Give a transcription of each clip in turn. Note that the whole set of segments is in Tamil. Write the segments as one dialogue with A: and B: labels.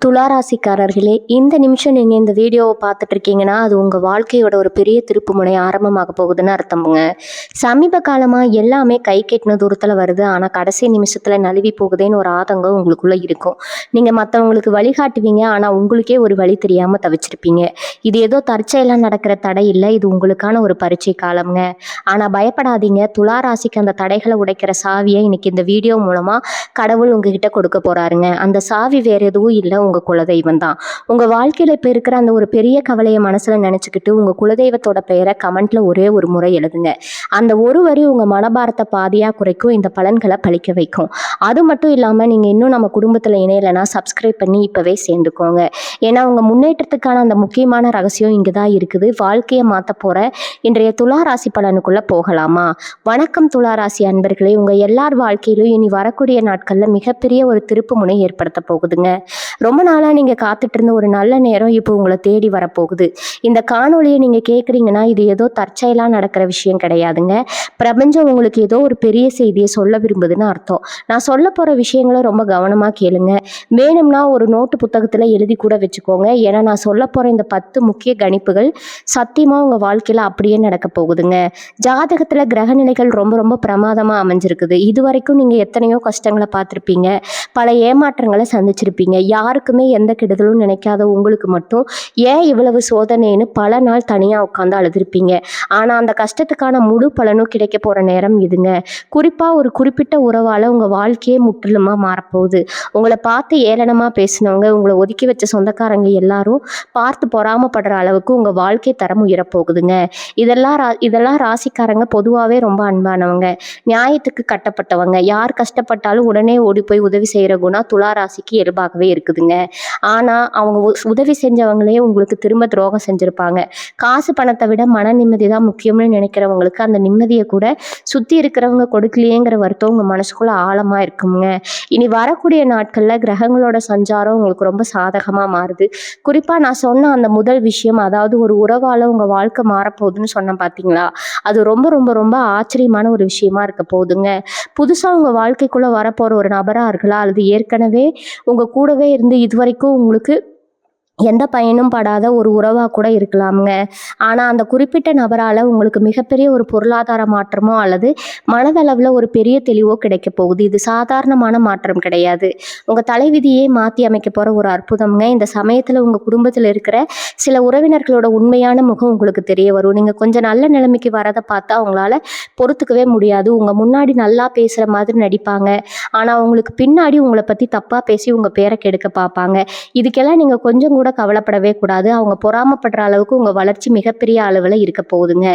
A: துளாராசிக்காரர்களே, இந்த நிமிஷம் நீங்கள் இந்த வீடியோவை பார்த்துட்டு இருக்கீங்கன்னா அது உங்கள் வாழ்க்கையோட ஒரு பெரிய திருப்புமுனை ஆரம்பமாக போகுதுன்னு அர்த்தமுங்க. சமீப காலமாக எல்லாமே கை கெட்டின தூரத்தில் வருது, ஆனால் கடைசி நிமிஷத்தில் நழுவி போகுதேன்னு ஒரு ஆதங்கம் உங்களுக்குள்ளே இருக்கும். நீங்கள் மற்றவங்களுக்கு வழிகாட்டுவீங்க, ஆனால் உங்களுக்கே ஒரு வழி தெரியாமல் தவிச்சிருப்பீங்க. இது ஏதோ தற்செயலாக நடக்கிற தடை இல்லை, இது உங்களுக்கான ஒரு பரீட்சை காலம்ங்க. ஆனால் பயப்படாதீங்க, துளாராசிக்கு அந்த தடைகளை உடைக்கிற சாவியை இன்னைக்கு இந்த வீடியோ மூலமாக கடவுள் உங்ககிட்ட கொடுக்க போகிறாருங்க. அந்த சாவி வேறு எதுவும் இல்லை, உங்கள் குலதெய்வம் தான். உங்கள் வாழ்க்கையில் இப்போ இருக்கிற அந்த ஒரு பெரிய கவலையை மனசில் நினச்சிக்கிட்டு உங்கள் குலதெய்வத்தோட பெயரை கமெண்ட்டில் ஒரே ஒரு முறை எழுதுங்க. அந்த ஒரு வரி உங்கள் மனபாரத்தை பாதியாக குறைக்கும், இந்த பலன்களை பழிக்க வைக்கும். அது மட்டும் இல்லாமல் நீங்கள் இன்னும் நம்ம குடும்பத்தில் இணையலைன்னா சப்ஸ்கிரைப் பண்ணி இப்போவே சேர்ந்துக்கோங்க. ஏன்னா உங்கள் முன்னேற்றத்துக்கான அந்த முக்கியமான ரகசியம் இங்கே தான் இருக்குது. வாழ்க்கையை மாற்ற போகிற இன்றைய துளாராசி பலனுக்குள்ளே போகலாமா? வணக்கம் துளாராசி அன்பர்களே, உங்கள் எல்லார் வாழ்க்கையிலும் இனி வரக்கூடிய நாட்களில் மிகப்பெரிய ஒரு திருப்பு முனை ஏற்படுத்த போகுதுங்க. ரொம்ப நாளாக நீங்கள் காத்துட்டு இருந்த ஒரு நல்ல நேரம் இப்போ உங்களை தேடி வரப்போகுது. இந்த காணொலியை நீங்கள் கேட்குறீங்கன்னா இது ஏதோ தற்செயலாக நடக்கிற விஷயம் கிடையாதுங்க. பிரபஞ்சம் உங்களுக்கு ஏதோ ஒரு பெரிய செய்தியை சொல்ல விரும்புதுன்னு அர்த்தம். நான் சொல்ல போகிற விஷயங்களை ரொம்ப கவனமாக கேளுங்க. வேணும்னா ஒரு நோட்டு புத்தகத்தில் எழுதி கூட வச்சுக்கோங்க. ஏன்னா நான் சொல்ல போகிற இந்த 10 முக்கிய கணிப்புகள் சத்தியமாக உங்கள் வாழ்க்கையில் அப்படியே நடக்க போகுதுங்க. ஜாதகத்தில் கிரகநிலைகள் ரொம்ப ரொம்ப பிரமாதமாக அமைஞ்சிருக்குது. இது வரைக்கும் நீங்கள் எத்தனையோ கஷ்டங்களை பார்த்துருப்பீங்க, பல ஏமாற்றங்களை சந்திச்சிருப்பீங்க. யாருக்குமே எந்த கெடுதலும் நினைக்காத உங்களுக்கு மட்டும் ஏன் இவ்வளவு சோதனைன்னு பல நாள் தனியாக உட்காந்து அழுதுருப்பீங்க. ஆனால் அந்த கஷ்டத்துக்கான முழு பலனும் கிடைக்க போகிற நேரம் இதுங்க. குறிப்பாக ஒரு குறிப்பிட்ட உறவால் உங்கள் வாழ்க்கையே முற்றிலுமாக மாறப்போகுது. உங்களை பார்த்து ஏளனமாக பேசினவங்க, உங்களை ஒதுக்கி வச்ச சொந்தக்காரங்க எல்லாரும் பார்த்து பொறாமப்படுற அளவுக்கு உங்கள் வாழ்க்கை தரம் உயரப்போகுதுங்க. இதெல்லாம் ராசிக்காரங்க பொதுவாகவே ரொம்ப அன்பானவங்க, நியாயத்துக்கு கட்டப்பட்டவங்க. யார் கஷ்டப்பட்டாலும் உடனே ஓடி போய் உதவி செய்கிற குணம் துளாராசிக்கு இயல்பாகவே இருக்குதுங்க. ஆனால் அவங்க உதவி செஞ்சவங்களே உங்களுக்கு திரும்ப துரோகம் செஞ்சுருப்பாங்க. காசு பணத்தை விட மன நிம்மதி தான் முக்கியம்னு நினைக்கிறவங்களுக்கு அந்த நிம்மதியை கூட சுற்றி இருக்கிறவங்க கொடுக்கலையேங்கிற வருத்தம் உங்கள் மனசுக்குள்ளே ஆழமாக இருக்குங்க. இனி வரக்கூடிய நாட்களில் கிரகங்களோட சஞ்சாரம் உங்களுக்கு ரொம்ப சாதகமாக மாறுது. குறிப்பாக நான் சொன்ன அந்த முதல் விஷயம், அதாவது ஒரு உறவால் உங்கள் வாழ்க்கை மாறப்போகுதுன்னு சொன்னேன் பார்த்தீங்களா, அது ரொம்ப ரொம்ப ரொம்ப ஆச்சரியமான ஒரு விஷயமா இருக்க போகுதுங்க. புதுசாக உங்கள் வாழ்க்கைக்குள்ளே வரப்போகிற ஒரு நபராக இருக்கலாம், அல்லது ஏற்கனவே உங்கள் கூடவே இருந்து இதுவரைக்கும் உங்களுக்கு எந்த பயனும் படாத ஒரு உறவாக கூட இருக்கலாமுங்க. ஆனால் அந்த குறிப்பிட்ட நபரால் உங்களுக்கு மிகப்பெரிய ஒரு பொருளாதார மாற்றமோ அல்லது மனதளவில் ஒரு பெரிய தெளிவோ கிடைக்க போகுது. இது சாதாரணமான மாற்றம் கிடையாது, உங்கள் தலைவிதியே மாற்றி அமைக்க போகிற ஒரு அற்புதம்ங்க. இந்த சமயத்தில் உங்கள் குடும்பத்தில் இருக்கிற சில உறவினர்களோட உண்மையான முகம் உங்களுக்கு தெரிய வரும். நீங்கள் கொஞ்சம் நல்ல நிலைமைக்கு வரதை பார்த்தா அவங்களால பொறுத்துக்கவே முடியாது. உங்கள் முன்னாடி நல்லா பேசுகிற மாதிரி நடிப்பாங்க, ஆனால் உங்களுக்கு பின்னாடி உங்களை பற்றி தப்பாக பேசி உங்கள் பேரை கெடுக்க பார்ப்பாங்க. இதுக்கெல்லாம் நீங்கள் கொஞ்சம் கூட கவலைப்படவே கூடாது. அவங்க பொறாமப்படுற அளவுக்கு உங்கள் வளர்ச்சி மிகப்பெரிய அளவில் இருக்க போகுதுங்க.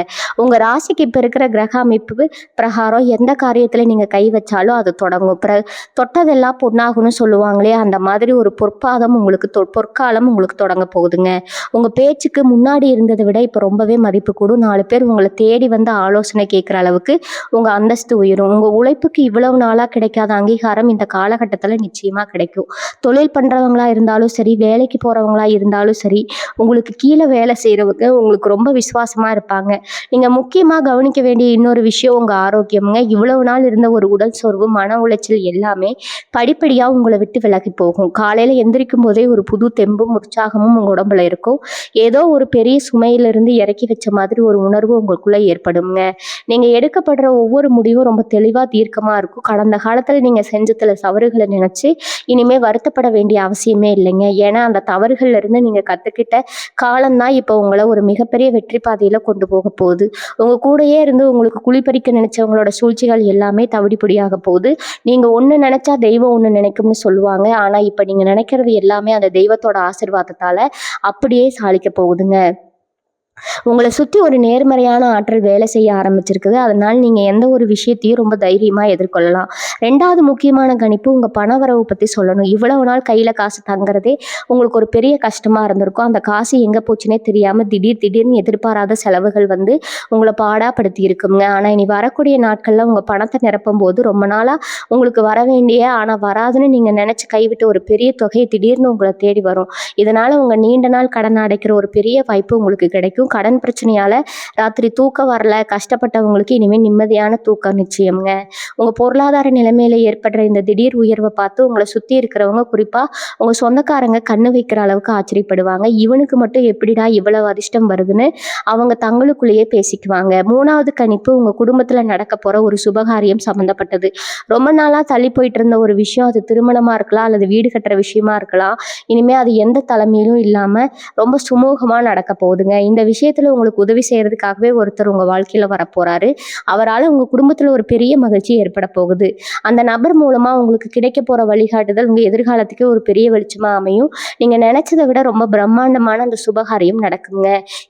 A: உங்கள் ராசிக்கு இப்போ இருக்கிற கிரக அமைப்பு பிரகாரம் எந்த காரியத்தில் நீங்கள் கை வச்சாலும் அது தொடங்கும். தொட்டதெல்லாம் பொன்னாகும்னு சொல்லுவாங்களே, அந்த மாதிரி ஒரு பொற்பாதம் உங்களுக்கு பொற்காலம் உங்களுக்கு தொடங்க போகுதுங்க. உங்கள் பேச்சுக்கு முன்னாடி இருந்ததை விட இப்போ ரொம்பவே மதிப்பு கூடும். 4 பேர் உங்களை தேடி வந்து ஆலோசனை கேட்குற அளவுக்கு உங்கள் அந்தஸ்து உயரும். உங்கள் உழைப்புக்கு இவ்வளவு நாளாக கிடைக்காத அங்கீகாரம் இந்த காலகட்டத்தில் நிச்சயமாக கிடைக்கும். தொழில் பண்ணுறவங்களா இருந்தாலும் சரி, வேலைக்கு போகிறவங்களா இருந்தாலும் சரி, உங்களுக்கு கீழே வேலை செய்கிறவங்க உங்களுக்கு ரொம்ப விசுவாசமாக இருப்பாங்க. நீங்கள் முக்கியமாக கவனிக்க வேண்டிய இன்னொரு விஷயம் உங்கள் ஆரோக்கியமுங்க. இவ்வளவு நாள் இருந்த ஒரு உடல் சோர்வு, மன உளைச்சல் எல்லாமே படிப்படியாக உங்களை விட்டு விலகி போகும். காலையில் எந்திரிக்கும் போதே ஒரு புது தெம்பும் உற்சாகமும் உங்கள் உடம்புல இருக்கும். ஏதோ ஒரு பெரிய சுமையிலிருந்து இறக்கி வச்ச மாதிரி ஒரு உணர்வு உங்களுக்குள்ளே ஏற்படுங்க. நீங்கள் எடுக்கப்படுற ஒவ்வொரு முடிவும் ரொம்ப தெளிவாக தீர்க்கமாக இருக்கும். கடந்த காலத்தில் நீங்கள் செஞ்ச சில தவறுகளை நினச்சி இனிமேல் வருத்தப்பட வேண்டிய அவசியமே இல்லைங்க. ஏன்னா அந்த தவறுகள் இருந்து நீங்கள் கற்றுக்கிட்ட காலம்தான் இப்போ உங்களை ஒரு மிகப்பெரிய வெற்றி பாதையில் கொண்டு போக போகுது. உங்கள் கூடயே இருந்து உங்களுக்கு குழிப்பறிக்க நினைச்சவங்களோட சூழ்ச்சிகள் எல்லாமே தவிடுபொடியாக போகுது. நீங்கள் ஒன்று நினச்சா தெய்வம் ஒன்று நினைக்கும்னு சொல்லுவாங்க. ஆனால் இப்போ நீங்கள் நினைக்கிறது எல்லாமே அந்த தெய்வத்தோட ஆசீர்வாதத்தால் அப்படியே சாதிக்க போகுதுங்க. உங்களை சுற்றி ஒரு நேர்மறையான ஆற்றல் வேலை செய்ய ஆரம்பிச்சிருக்குது. அதனால் நீங்கள் எந்த ஒரு விஷயத்தையும் ரொம்ப தைரியமாக எதிர்கொள்ளலாம். 2வது முக்கியமான கணிப்பு, உங்கள் பணவரவு பற்றி சொல்லணும். இவ்வளவு நாள் கையில் காசு தங்குறதே உங்களுக்கு ஒரு பெரிய கஷ்டமாக இருந்திருக்கும். அந்த காசு எங்கே போச்சுன்னே தெரியாமல் திடீர்னு எதிர்பாராத செலவுகள் வந்து உங்களை பாடாப்படுத்தி இருக்குங்க. ஆனால் இனி வரக்கூடிய நாட்களில் உங்கள் பணத்தை நிரப்பும் போது ரொம்ப நாளாக உங்களுக்கு வர வேண்டிய ஆனால் வராதுன்னு நீங்கள் நினச்சி கைவிட்ட ஒரு பெரிய தொகை திடீர்னு உங்களை தேடி வரும். இதனால் உங்கள் நீண்ட நாள் கடன் அடைக்கிற ஒரு பெரிய வாய்ப்பு உங்களுக்கு கிடைக்கும். வரைக்கும் கடன் பிரச்சனையால் ராத்திரி தூக்கம் வரல கஷ்டப்பட்டவங்களுக்கு இனிமேல் நிம்மதியான தூக்கம் நிச்சயம்ங்க. உங்கள் பொருளாதார நிலைமையில் ஏற்படுற இந்த திடீர் உயர்வை பார்த்து உங்களை சுற்றி இருக்கிறவங்க, குறிப்பாக உங்கள் சொந்தக்காரங்க கண்ணு வைக்கிற அளவுக்கு ஆச்சரியப்படுவாங்க. இவனுக்கு மட்டும் எப்படிடா இவ்வளவு அதிர்ஷ்டம் வருதுன்னு அவங்க தங்களுக்குள்ளேயே பேசிக்குவாங்க. 3வது கணிப்பு உங்கள் குடும்பத்தில் நடக்க போகிற ஒரு சுபகாரியம் சம்மந்தப்பட்டது. ரொம்ப நாளாக தள்ளி போயிட்டு இருந்த ஒரு விஷயம், அது திருமணமாக இருக்கலாம் அல்லது வீடு கட்டுற விஷயமா இருக்கலாம். இனிமேல் அது எந்த தலைமையிலும் இல்லாமல் ரொம்ப சுமூகமாக நடக்க போகுதுங்க. இந்த விஷயத்தில் உங்களுக்கு உதவி செய்கிறதுக்காகவே ஒருத்தர் உங்கள் வாழ்க்கையில் வரப்போகிறாரு. அவரால் உங்கள் குடும்பத்தில் ஒரு பெரிய மகிழ்ச்சி ஏற்பட போகுது. அந்த நபர் மூலமாக உங்களுக்கு கிடைக்க போகிற வழிகாட்டுதல் உங்கள் எதிர்காலத்துக்கு ஒரு பெரிய வெளிச்சமாக அமையும். நீங்கள் நினச்சதை விட ரொம்ப பிரம்மாண்டமான அந்த சுபகாரியம் நடக்குங்க.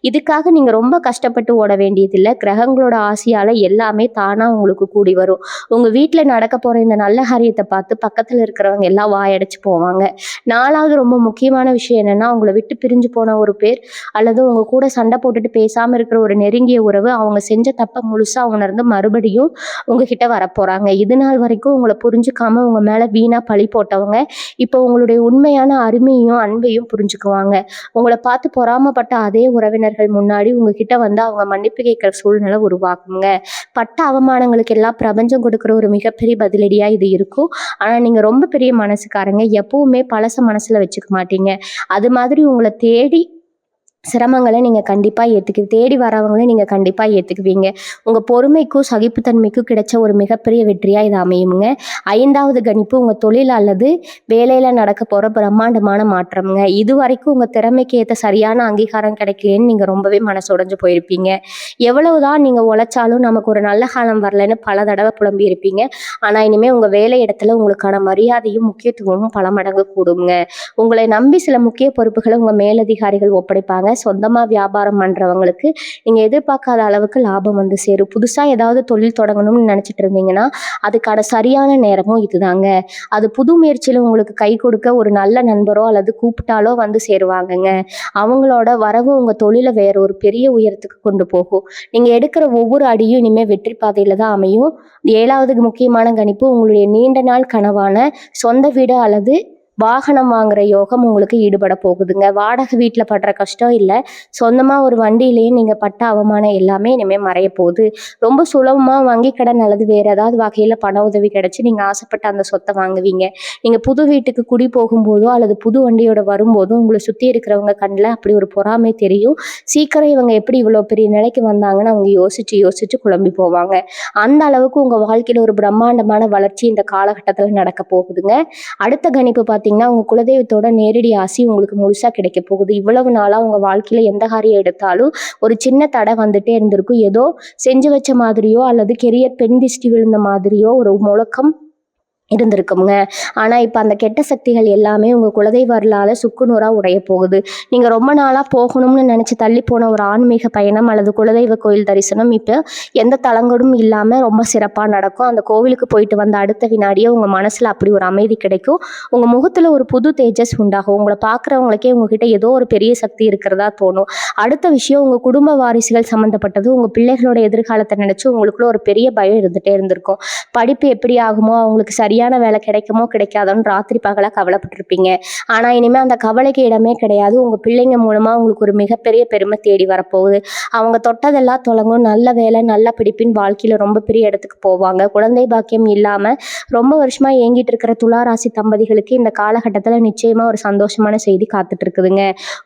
A: இதுக்காக நீங்கள் ரொம்ப கஷ்டப்பட்டு ஓட வேண்டியதில்லை. கிரகங்களோட ஆசையால் எல்லாமே தானாக உங்களுக்கு கூடி வரும். உங்கள் வீட்டில் நடக்க போகிற இந்த நல்ல காரியத்தை பார்த்து பக்கத்தில் இருக்கிறவங்க எல்லாம் வாயடைச்சு போவாங்க. 4வது ரொம்ப முக்கியமான விஷயம் என்னென்னா, உங்களை விட்டு பிரிஞ்சு போன ஒரு பேர் அல்லது உங்கள் கூட சண்டை போட்டுட்டு பேசாமல் இருக்கிற ஒரு நெருங்கிய உறவு அவங்க செஞ்ச தப்பை முழுசாக உணர்ந்து மறுபடியும் உங்ககிட்ட வரப்போகிறாங்க. இது நாள் வரைக்கும் உங்களை புரிஞ்சுக்காம உங்கள் மேலே வீணாக பழி போட்டவங்க இப்போ உங்களுடைய உண்மையான அருமையும் அன்பையும் புரிஞ்சுக்குவாங்க. உங்களை பார்த்து பொறாமப்பட்ட அதே உறவினர்கள் முன்னாடி உங்ககிட்ட வந்து அவங்க மன்னிப்பு கேட்குற சூழ்நிலை உருவாக்குங்க. பட்ட அவமானங்களுக்கு எல்லாம் பிரபஞ்சம் கொடுக்குற ஒரு மிகப்பெரிய பதிலடியாக இது இருக்கும். ஆனால் நீங்கள் ரொம்ப பெரிய மனசுக்காரங்க, எப்பவுமே பழச மனசில் வச்சுக்க மாட்டீங்க. அது மாதிரி உங்களை தேடி சிரமங்களை நீங்கள் கண்டிப்பாக தேடி வரவங்களே நீங்கள் கண்டிப்பாக ஏற்றுக்குவீங்க. உங்கள் பொறுமைக்கும் சகிப்புத்தன்மைக்கும் கிடைச்ச ஒரு மிகப்பெரிய வெற்றியாக இது அமையுங்க. 5வது கணிப்பு உங்கள் தொழில் அல்லது வேலையில் நடக்க போகிற பிரம்மாண்டமான மாற்றம்ங்க. இது வரைக்கும் உங்கள் திறமைக்கு ஏற்ற சரியான அங்கீகாரம் கிடைக்கலன்னு நீங்கள் ரொம்பவே மனசுடைஞ்சு போயிருப்பீங்க. எவ்வளவுதான் நீங்கள் உழைச்சாலும் நமக்கு ஒரு நல்ல காலம் வரலன்னு பல தடவை புலம்பி இருப்பீங்க. ஆனால் இனிமேல் உங்கள் வேலை இடத்துல உங்களுக்கான மரியாதையும் முக்கியத்துவமும் பல மடங்கு கூடுங்க. உங்களை நம்பி சில முக்கிய பொறுப்புகளை உங்கள் மேலதிகாரிகள் ஒப்படைப்பாங்க. சொந்தமாக வியாபாரம் பண்ணுறவங்களுக்கு நீங்கள் எதிர்பார்க்காத அளவுக்கு லாபம் வந்து சேரும். புதுசாக ஏதாவது தொழில் தொடங்கணும்னு நினச்சிட்டு இருந்தீங்கன்னா அதுக்கான சரியான நேரமும் இதுதாங்க. அது புது முயற்சியில் உங்களுக்கு கை கொடுக்க ஒரு நல்ல நண்பரோ அல்லது கூப்பிட்டாலோ வந்து சேருவாங்கங்க. அவங்களோட வரவு உங்கள் தொழிலை வேற ஒரு பெரிய உயரத்துக்கு கொண்டு போகும். நீங்கள் எடுக்கிற ஒவ்வொரு அடியும் இனிமேல் வெற்றி பாதையில் தான் அமையும். 7வது முக்கியமான கணிப்பு உங்களுடைய நீண்ட நாள் கனவான சொந்த வீடு அல்லது வாகனம் வாங்குற யோகம் உங்களுக்கு ஈடுபட போகுதுங்க. வாடகை வீட்டில் படுற கஷ்டம் இல்லை, சொந்தமாக ஒரு வண்டியிலேயே நீங்கள் பட்ட அவமானம் எல்லாமே இனிமேல் மறைய போகுது. ரொம்ப சுலபமாக வங்கி கடன் அல்லது வேறு ஏதாவது வகையில் பண உதவி கிடச்சி நீங்கள் ஆசைப்பட்ட அந்த சொத்தை வாங்குவீங்க. நீங்கள் புது வீட்டுக்கு குடி போகும்போதோ அல்லது புது வண்டியோட வரும்போதோ உங்களை சுற்றி இருக்கிறவங்க கண்ணில் அப்படி ஒரு பொறாமை தெரியும். சீக்கிரம் இவங்க எப்படி இவ்வளோ பெரிய நிலைக்கு வந்தாங்கன்னு அவங்க யோசிச்சு குழம்பி போவாங்க. அந்த அளவுக்கு உங்கள் வாழ்க்கையில் ஒரு பிரம்மாண்டமான வளர்ச்சி இந்த காலகட்டத்தில் நடக்க போகுதுங்க. அடுத்த கணிப்பு பார்த்தீங்கன்னா, உங்கள் குலதெய்வத்தோட நேரடி ஆசி உங்களுக்கு முழுசாக கிடைக்க போகுது. இவ்வளவு நாளாக உங்கள் வாழ்க்கையில் எந்த காரியம் எடுத்தாலும் ஒரு சின்ன தடை வந்துட்டே இருந்திருக்கும். ஏதோ செஞ்சு வச்ச மாதிரியோ அல்லது கெரியர் பெண் திஷ்டி விழுந்த மாதிரியோ ஒரு முழக்கம் இருந்திருக்குங்க. ஆனால் இப்போ அந்த கெட்ட சக்திகள் எல்லாமே உங்கள் குலதெய்வ அருளால் சுக்குநூறாக உடைய போகுது. நீங்கள் ரொம்ப நாளாக போகணும்னு நினச்சி தள்ளி போன ஒரு ஆன்மீக பயணம் அல்லது குலதெய்வ கோயில் தரிசனம் இப்போ எந்த தளங்களும் இல்லாமல் ரொம்ப சிறப்பாக நடக்கும். அந்த கோவிலுக்கு போயிட்டு வந்த அடுத்த வினாடியே உங்கள் மனசில் அப்படி ஒரு அமைதி கிடைக்கும். உங்கள் முகத்தில் ஒரு புது தேஜஸ் உண்டாகும். உங்களை பார்க்குறவங்களுக்கே உங்ககிட்ட ஏதோ ஒரு பெரிய சக்தி இருக்கிறதா தோணும். அடுத்த விஷயம், உங்கள் குடும்ப வாரிசுகள் சம்மந்தப்பட்டது. உங்கள் பிள்ளைகளோட எதிர்காலத்தை நினச்சி உங்களுக்குள்ள ஒரு பெரிய பயம் இருந்துகிட்டே இருந்திருக்கும். படிப்பு எப்படி ஆகுமோ, அவங்களுக்கு சரியான வேலை கிடைக்குமோ கிடைக்காதோன்னு ராத்திரி பகலாக கவலைப்பட்டிருப்பீங்க. ஆனால் இனிமேல் அந்த கவலைக்கு இடமே கிடையாது. உங்கள் பிள்ளைங்க மூலமாக உங்களுக்கு ஒரு மிகப்பெரிய பெருமை தேடி வரப்போகுது. அவங்க தொட்டதெல்லாம் தொடங்கும். நல்ல வேலை, நல்ல படிப்பின் வாழ்க்கையில் ரொம்ப பெரிய இடத்துக்கு போவாங்க. குழந்தை பாக்கியம் இல்லாமல் ரொம்ப வருஷமாக ஏங்கிட்டு இருக்கிற துளாராசி தம்பதிகளுக்கு இந்த காலகட்டத்தில் நிச்சயமாக ஒரு சந்தோஷமான செய்தி காத்துட்டு இருக்குதுங்க.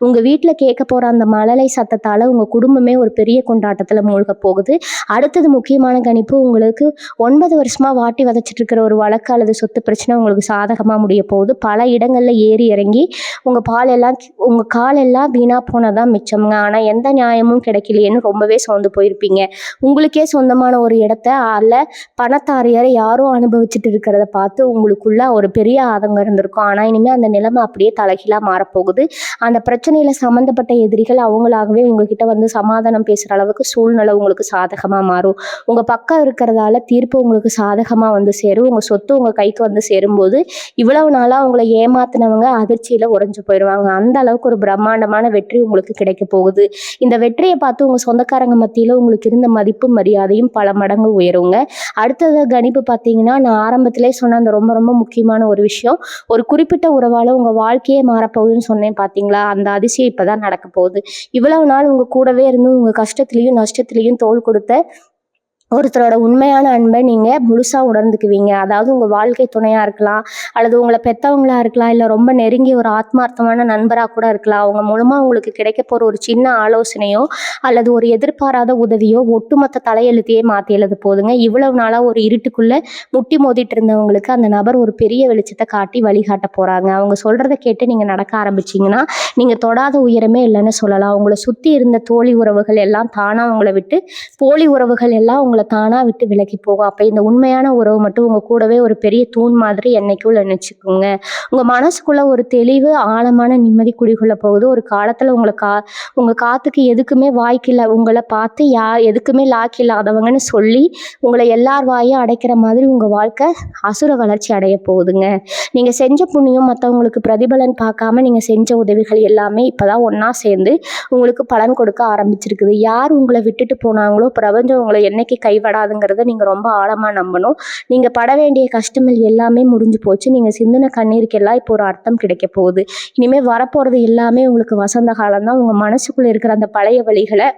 A: உங்கள் வீட்டில் கேட்க போகிற அந்த மழலை சத்தத்தால் உங்கள் குடும்பமே ஒரு பெரிய கொண்டாட்டத்தில் மூழ்க போகுது. அடுத்தது முக்கியமான கணிப்பு, உங்களுக்கு 9 வருஷமாக வாட்டி வதச்சிட்டு இருக்கிற ஒரு வழக்கு அல்லது சொத்து பிரச்சனை உங்களுக்கு சாதகமாக முடிய போகுது. பல இடங்களில் ஏறி இறங்கி உங்கள் காலெல்லாம் வீணாக போனதான் மிச்சம்ங்க. ஆனால் எந்த நியாயமும் கிடைக்கலையேன்னு ரொம்பவே சோர்ந்து போயிருப்பீங்க. உங்களுக்கே சொந்தமான ஒரு இடத்த அல்ல பணத்தாரியாரை யாரும் அனுபவிச்சுட்டு இருக்கிறத பார்த்து உங்களுக்குள்ள ஒரு பெரிய ஆதங்கம் இருந்திருக்கும். ஆனால் இனிமேல் அந்த நிலைமை அப்படியே தலைகீழாக மாறப்போகுது. அந்த பிரச்சனையில் சம்மந்தப்பட்ட எதிரிகள் அவங்களாகவே உங்ககிட்ட வந்து சமாதானம் பேசுகிற அளவுக்கு சூழ்நிலை உங்களுக்கு சாதகமாக மாறும். உங்கள் பக்கம் இருக்கிறதால தீர்ப்பு உங்களுக்கு சாதகமாக வந்து சேரும். உங்கள் சொத்து உங்கள் கைக்கு வந்து சேரும்போது இவ்வளவு நாளாக உங்களை ஏமாத்தினவங்க அதிர்ச்சியில் உறைஞ்சு போயிடுவாங்க. அந்த அளவுக்கு ஒரு பிரம்மாண்டமான வெற்றி உங்களுக்கு கிடைக்க போகுது. இந்த வெற்றியை பார்த்து உங்கள் சொந்தக்காரங்க மத்தியில் உங்களுக்கு இருந்த மதிப்பு மரியாதையும் பல மடங்கு உயருங்க. அடுத்தது கணிப்பு பார்த்தீங்கன்னா, நான் ஆரம்பத்திலே சொன்ன அந்த ரொம்ப ரொம்ப முக்கியமான ஒரு விஷயம், ஒரு குறிப்பிட்ட உறவால் உங்கள் வாழ்க்கையே மாறப்போகுதுன்னு சொன்னேன் பார்த்தீங்களா, அந்த அதிசயம் இப்போ தான் நடக்க போகுது. இவ்வளவு நாள் உங்கள் கூடவே இருந்து உங்கள் கஷ்டத்துலேயும் நஷ்டத்துலேயும் தோள் கொடுத்த ஒருத்தரோட உண்மையான அன்பை நீங்கள் முழுசாக உணர்ந்துக்குவீங்க. அதாவது உங்கள் வாழ்க்கை துணையாக இருக்கலாம், அல்லது உங்களை பெற்றவங்களா இருக்கலாம், இல்லை ரொம்ப நெருங்கிய ஒரு ஆத்மார்த்தமான நண்பராக கூட இருக்கலாம். அவங்க மூலமாக உங்களுக்கு கிடைக்க போகிற ஒரு சின்ன ஆலோசனையோ அல்லது ஒரு எதிர்பாராத உதவியோ ஒட்டுமொத்த தலையெழுத்தையே மாற்றி எழுத போதுங்க. இவ்வளவு நாளாக ஒரு இருட்டுக்குள்ளே முட்டி மோதிட்டு இருந்தவங்களுக்கு அந்த நபர் ஒரு பெரிய வெளிச்சத்தை காட்டி வழிகாட்ட போகிறாங்க. அவங்க சொல்கிறத கேட்டு நீங்கள் நடக்க ஆரம்பிச்சிங்கன்னா நீங்கள் தொடாத உயரமே இல்லைன்னு சொல்லலாம். உங்களை சுற்றி இருந்த தோழி உறவுகள் எல்லாம் தானாக உங்களை விட்டு, போலி உறவுகள் எல்லாம் உங்களை தானாக விட்டு விலகி போகும். அப்போ இந்த உண்மையான உறவு மட்டும் உங்கள் கூடவே ஒரு பெரிய தூண் மாதிரி என்னைக்குள்ள நினச்சிக்கோங்க. உங்கள் மனசுக்குள்ளே ஒரு தெளிவு ஆழமான நிம்மதி குடிகொள்ள போகுது. ஒரு காலத்தில் உங்கள் காத்துக்கு எதுக்குமே வாய்க்கில்லை, உங்களை பார்த்து எதுக்குமே லாக் இல்லாதவங்கன்னு சொல்லி உங்களை எல்லார் வாயும் அடைக்கிற மாதிரி உங்கள் வாழ்க்கை அசுர வளர்ச்சி அடைய போகுதுங்க. நீங்கள் செஞ்ச புண்ணியம் மற்றவங்களுக்கு பிரதிபலன் பார்க்காம நீங்கள் செஞ்ச உதவிகள் எல்லாமே இப்போ தான் ஒன்றா சேர்ந்து உங்களுக்கு பலன் கொடுக்க ஆரம்பிச்சிருக்குது. யார் உங்களை விட்டுட்டு போனாங்களோ பிரபஞ்சம் உங்களை என்னைக்கு கைவிடாதுங்கிறத நீங்கள் ரொம்ப ஆழமாக நம்பணும். நீங்கள் பட வேண்டிய கஷ்டங்கள் எல்லாமே முடிஞ்சு போச்சு. நீங்கள் சிந்தின கண்ணீருக்கெல்லாம் இப்போ ஒரு அர்த்தம் கிடைக்க போகுது. இனிமேல் வரப்போகிறது எல்லாமே உங்களுக்கு வசந்த காலம் தான். உங்கள் மனசுக்குள்ளே இருக்கிற அந்த பழைய வழிகளை,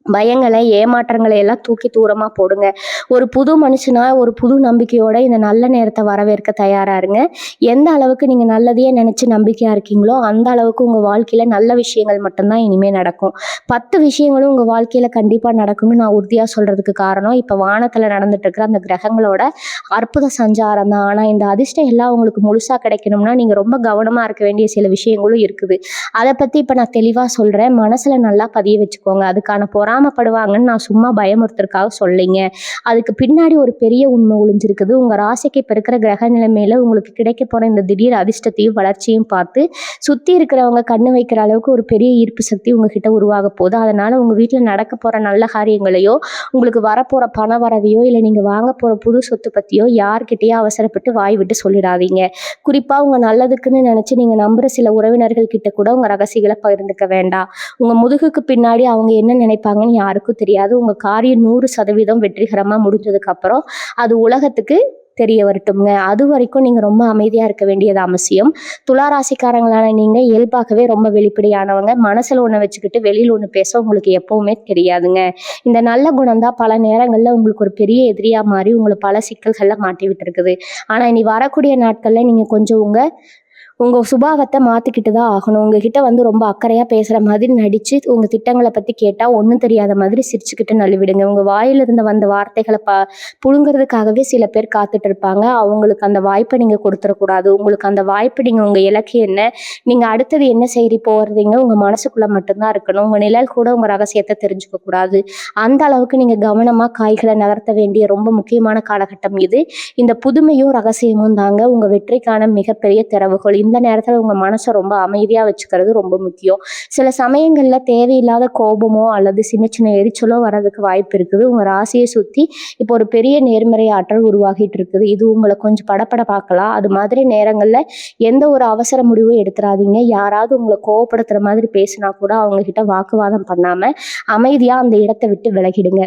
A: பயங்களை, ஏமாற்றங்களை எல்லாம் தூக்கி தூரமாக போடுங்க. ஒரு புது மனுஷனா ஒரு புது நம்பிக்கையோட இந்த நல்ல நேரத்தை வரவேற்க தயாராக இருங்க. எந்த அளவுக்கு நீங்கள் நல்லதையே நினச்சி நம்பிக்கையாக இருக்கீங்களோ அந்த அளவுக்கு உங்கள் வாழ்க்கையில் நல்ல விஷயங்கள் மட்டும்தான் இனிமேல் நடக்கும். 10 விஷயங்களும் உங்கள் வாழ்க்கையில் கண்டிப்பாக நடக்கும்னு நான் உறுதியாக சொல்கிறதுக்கு காரணம் இப்போ வானத்தில் நடந்துட்டு இருக்கிற அந்த கிரகங்களோட அற்புத சஞ்சாரம் தான். ஆனால் இந்த அதிர்ஷ்டம் எல்லாம் உங்களுக்கு முழுசாக கிடைக்கணும்னா நீங்கள் ரொம்ப கவனமாக இருக்க வேண்டிய சில விஷயங்களும் இருக்குது. அதை பற்றி இப்போ நான் தெளிவாக சொல்கிறேன். மனசில் நல்லா பதிய வச்சுக்கோங்க. அதுக்கான பொறாமப்படுவாங்கன்னு நான் சும்மா பயமுறுத்துறதுக்காக சொல்லிங்க. அதுக்கு பின்னாடி ஒரு பெரிய உண்மை ஒளிஞ்சிருக்குது. உங்கள் ராசிக்கு இப்போ இருக்கிற கிரக நிலைமையில உங்களுக்கு கிடைக்க போகிற இந்த திடீர் அதிர்ஷ்டத்தையும் வளர்ச்சியும் பார்த்து சுற்றி இருக்கிறவங்க கண்ணு வைக்கிற அளவுக்கு ஒரு பெரிய ஈர்ப்பு சக்தி உங்ககிட்ட உருவாக போகுது. அதனால் உங்கள் வீட்டில் நடக்க போகிற நல்ல காரியங்களையோ, உங்களுக்கு வரப்போகிற பண வரவையோ, இல்லை நீங்கள் வாங்க போகிற புது சொத்து பற்றியோ யார்கிட்டயோ அவசரப்பட்டு வாய் விட்டு சொல்லிடாதீங்க. குறிப்பாக உங்கள் நல்லதுக்குன்னு நினச்சி நீங்கள் நம்புகிற சில உறவினர்கள் கிட்ட கூட உங்கள் ரகசியங்களை பகிர்ந்துக்க வேண்டாம். உங்கள் முதுகுக்கு பின்னாடி அவங்க என்ன நினைப்பாங்கன்னு யாருக்கும் தெரியாது. உங்க காரியம் 100% வெற்றிகரமாக முடிஞ்சதுக்கப்புறம் அது உலகத்துக்கு தெரிய வரட்டும்ங்க. அது வரைக்கும் நீங்கள் ரொம்ப அமைதியாக இருக்க வேண்டியது அவசியம். துளாராசிக்காரங்களான நீங்கள் இயல்பாகவே ரொம்ப வெளிப்படையானவங்க. மனசில் ஒன்று வச்சுக்கிட்டு வெளியில் ஒன்று பேச உங்களுக்கு எப்பவுமே தெரியாதுங்க. இந்த நல்ல குணம் தான் பல நேரங்களில் உங்களுக்கு ஒரு பெரிய எதிரியாக மாறி உங்களை பல சிக்கல்களில் மாட்டி விட்டுருக்குது. ஆனால் இனி வரக்கூடிய நாட்களில் நீங்கள் கொஞ்சம் உங்கள் சுபாவத்தை மாற்றிக்கிட்டு தான் ஆகணும். உங்ககிட்ட ரொம்ப அக்கறையாக பேசுகிற மாதிரி நடித்து உங்கள் திட்டங்களை பற்றி கேட்டால் ஒன்றும் தெரியாத மாதிரி சிரிச்சுக்கிட்டு நழுவிடுங்க. உங்கள் வாயிலிருந்து வந்த வார்த்தைகளை புழுங்கிறதுக்காகவே சில பேர் காத்துட்டு இருப்பாங்க. அவங்களுக்கு அந்த வாய்ப்பை நீங்கள் கொடுத்துடக்கூடாது. உங்களுக்கு அந்த வாய்ப்பு நீங்கள் உங்கள் இலக்கு என்ன, நீங்கள் அடுத்தது என்ன செய்தி போகிறீங்க உங்கள் மனசுக்குள்ளே மட்டும்தான் இருக்கணும். உங்கள் நிழல் கூட உங்கள் ரகசியத்தை தெரிஞ்சுக்கக்கூடாது. அந்த அளவுக்கு நீங்கள் கவனமாக காய்களை நகர்த்த வேண்டிய ரொம்ப முக்கியமான காலகட்டம் இது. இந்த புதுமையும் ரகசியமும் தாங்க உங்கள் வெற்றிக்கான மிகப்பெரிய திறவுகோல். இந்த நேரத்தில் உங்கள் மனசை ரொம்ப அமைதியாக வச்சுக்கிறது ரொம்ப முக்கியம். சில சமயங்களில் தேவையில்லாத கோபமோ அல்லது சின்ன சின்ன எரிச்சலோ வர்றதுக்கு வாய்ப்பு இருக்குது. உங்கள் ராசியை சுற்றி இப்போ ஒரு பெரிய நேர்மறை ஆற்றல் உருவாகிட்டு இருக்குது. இது உங்களை கொஞ்சம் படபடப்பாக்கலாம். அது மாதிரி நேரங்களில் எந்த ஒரு அவசர முடிவும் எடுத்துடாதீங்க. யாராவது உங்களை கோவப்படுத்துகிற மாதிரி பேசினா கூட அவங்கக்கிட்ட வாக்குவாதம் பண்ணாமல் அமைதியாக அந்த இடத்தை விட்டு விலகிடுங்க.